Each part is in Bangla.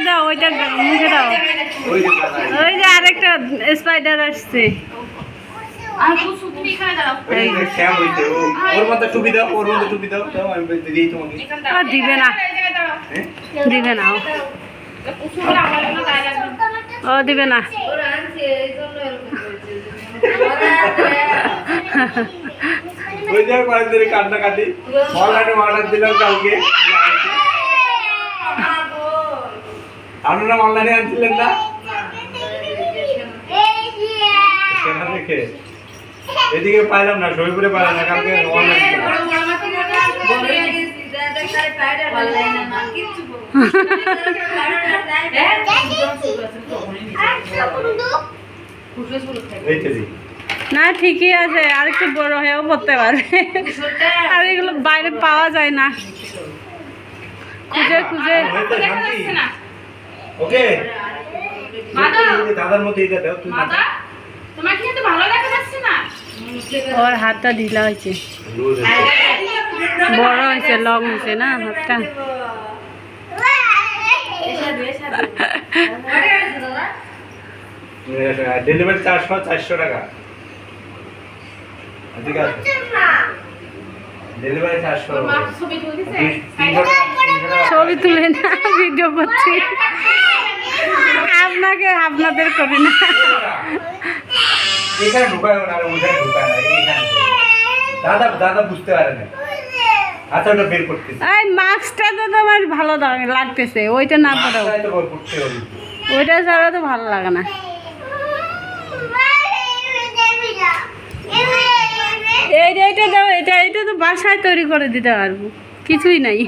দাও, ওইটা মুখে দাও। ওই যে আরেকটা স্পাইডার আসছে। দিবে না, দিবে না, ও দিবে না। ওই যে কয়েকদিন কান্নাকাটি অনলাইনে অর্ডার দিলাম কালকে। আপনারা অনলাইনে আনছিলেন না? এদিকে পাইলাম না, শরীরপুরে পাইলাম না, কালকে অনলাইনে না ঠিকই আছে, আর একটু বড় হয়েও পড়তে পারে। আর এগুলো বাইরে পাওয়া যায় না, খুঁজে খুঁজে। ওকে দাদার মতো এটা দাও তুমি। ওর হাতটা ঢিলা হয়েছে, বড় হয়েছে, লং হয়েছে না হাতটা। ডেলিভারি চার্জ 400 টাকা। ঠিক আছে, ডেলিভারি 400। ছবি তুলে না, ভিডিও করছি, আপনাকে আপনাদের করি না। এখানে ঢুকায় না, আর ওখানে ঢুকায় না, এইখানে দাদা দাদা বুঝতে পারে না। আচ্ছা ওটা বের করতেছি। এই মাস্কটা তো তোমার ভালো লাগতেছে, ওইটা না পড়াও, ওইটা ছাড়া তো ভালো লাগে না। এইটা দাও, এটা তো বাসায় তৈরি করে দিতে পারবো, কিছুই নাই।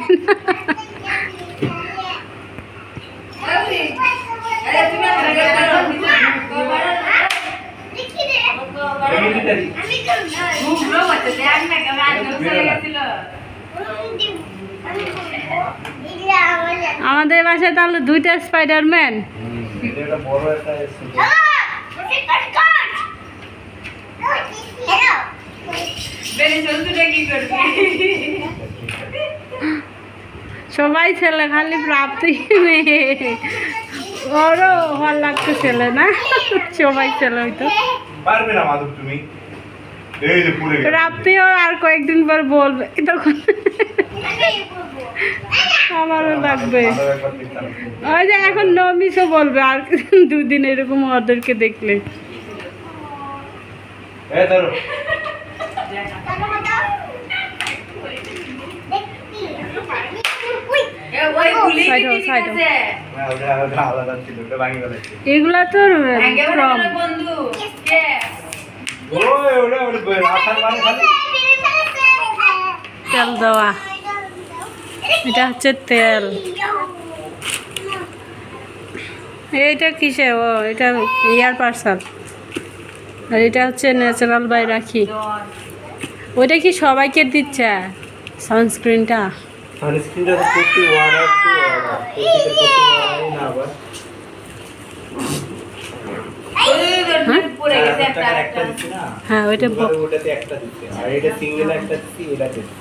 আমাদের বাসায় তাহলে 2টা স্পাইডারম্যান। সবাই ছেলে, খালি প্রাপ্তি মেয়ে। ওরও ভালো লাগতো ছেলে না, সবাই ছেলে হইতো। পারবে না মাধব তুমি। প্রাপ্তিও আর কয়েকদিন পর বলবে, তখন আমারও লাগবে। ওই যে এখন নমিসও বলবে, আর 2 দিন এরকম ওদেরকে দেখলে। এগুলা তো তেল দেওয়া, এটা হচ্ছে তেল। এইটা কিসে? ও এটা এয়ার পার্সেল। আর এটা হচ্ছে ন্যাচারাল বাই রাখি। ওইটা কি সবাইকে দিচ্ছে সানস্ক্রিনটা? সানস্ক্রিনটা তো প্রতি অর্ডার টু অর্ডার, প্রতি অর্ডারই না আবার। হ্যাঁ ওইটা ওটাতে একটা দিচ্ছে, আর এটা সিঙ্গেল একটা দিচ্ছি, এটা দিচ্ছি।